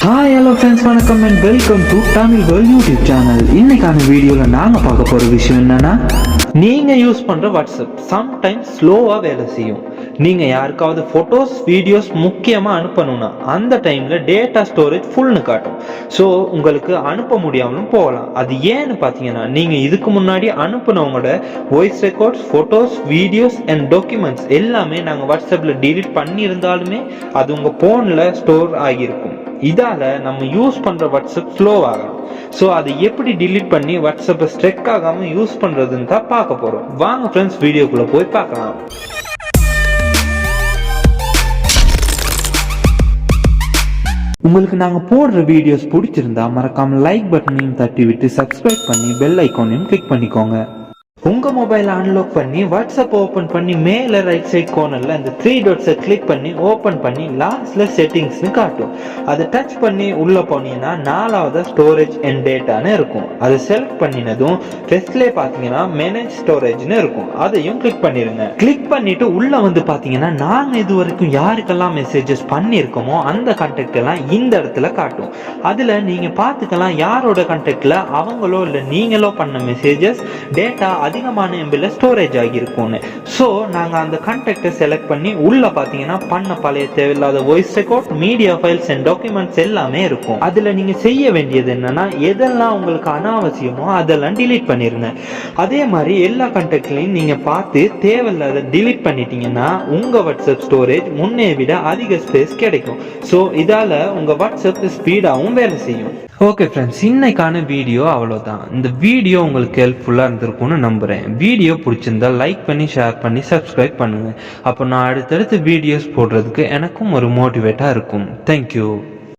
Hi hello friends, வணக்கம் and welcome to Tamil World YouTube channel. இன்னைக்கான வீடியோல நாங்க பார்க்க போற விஷயம் என்னன்னா, நீங்க யூஸ் பண்ற வாட்ஸ்அப் சம்டைம்ஸ் ஸ்லோவா வேலை செய்யும். நீங்க யாருக்காவது போட்டோஸ் வீடியோஸ் முக்கியமா அனுப்பணும்னா அந்த டைம்ல டேட்டா ஸ்டோரேஜ் ஃபுல்னு காட்டும். ஸோ உங்களுக்கு அனுப்ப முடியாமலும் போகலாம். அது ஏன்னு பார்த்தீங்கன்னா, நீங்க இதுக்கு முன்னாடி அனுப்புனவங்களோட voice records, photos, videos and documents எல்லாமே நாங்கள் வாட்ஸ்அப்ல டிலீட் பண்ணியிருந்தாலுமே அது உங்க போன்ல ஸ்டோர் ஆகியிருக்கும். இதால நம்ம யூஸ் பண்ற வாட்ஸ்அப் ஸ்லோ ஆகலாம். ஸோ அதை எப்படி டிலீட் பண்ணி வாட்ஸ்அப்பை ஸ்ட்ரெக் ஆகாம யூஸ் பண்றதுன்னு தான் பார்க்க போறோம். வாங்க ஃப்ரெண்ட்ஸ், வீடியோக்குள்ள போய் பார்க்கலாம். உங்களுக்கு நாங்க போடுற வீடியோஸ் பிடிச்சிருந்தா மறக்காம லைக் பட்டனையும் தட்டி விட்டு சப்ஸ்கிரைப் பண்ணி பெல் ஐக்கானையும் கிளிக் பண்ணிக்கோங்க. உங்க மொபைல் அன்லாக் பண்ணி வாட்ஸ்அப் ஓபன் பண்ணி மேல ரைட் சைட் கார்னர்ல அந்த 3 டாட்ஸை கிளிக் பண்ணி ஓபன் பண்ணி லாஸ்ட்ல செட்டிங்ஸ்னு காட்டும். அதை டச் பண்ணி உள்ள போனீங்கன்னா 4வது ஸ்டோரேஜ் அண்ட் டேட்டான்னு இருக்கும். அதை செலக்ட் பண்ணினதும் ஃபர்ஸ்ட்ல பாத்தீங்கன்னா மேனேஜ் ஸ்டோரேஜ்னு இருக்கும். அதையும் கிளிக் பண்ணிருங்க. கிளிக் பண்ணிட்டு உள்ள வந்து பாத்தீங்கன்னா, நாங்க இது வரைக்கும் யாருக்கெல்லாம் மெசேஜஸ் பண்ணிருக்கோமோ அந்த கான்டாக்ட் எல்லாம் இந்த இடத்துல காட்டும். அதுல நீங்க பாத்துக்கலாம் யாரோட கான்டாக்ட்ல அவங்களோ இல்ல நீங்களோ பண்ண மெசேஜஸ் டேட்டா அதிகமான எம்பில ஸ்டோரேஜ் ஆகியிருக்கும்னு. ஸோ நாங்கள் அந்த கான்டாக்டை செலக்ட் பண்ணி உள்ள பார்த்தீங்கன்னா பண்ண பழைய தேவையில்லாத voice record, media files and documents எல்லாமே இருக்கும். அதில் நீங்கள் செய்ய வேண்டியது என்னன்னா, எதெல்லாம் உங்களுக்கு அனாவசியமோ அதெல்லாம் டிலீட் பண்ணிருங்க. அதே மாதிரி எல்லா கான்டாக்ட்லையும் நீங்கள் பார்த்து தேவையில்லாத டிலீட் பண்ணிட்டீங்கன்னா உங்க வாட்ஸ்அப் ஸ்டோரேஜ் முன்னே விட அதிக ஸ்பேஸ் கிடைக்கும். ஸோ இதால உங்க வாட்ஸ்அப் ஸ்பீடாகவும் வேலை செய்யும். ஓகே ஃப்ரெண்ட்ஸ், இன்னைக்கான வீடியோ அவ்வளோதான். இந்த வீடியோ உங்களுக்கு ஹெல்ப்ஃபுல்லாக இருந்திருக்கும்னு நம்புகிறேன். வீடியோ பிடிச்சிருந்தா லைக் பண்ணி ஷேர் பண்ணி சப்ஸ்கிரைப் பண்ணுங்கள். அப்போ நான் அடுத்தடுத்து வீடியோஸ் போடுறதுக்கு எனக்கும் ஒரு மோட்டிவேட்டாக இருக்கும். தேங்க்யூ.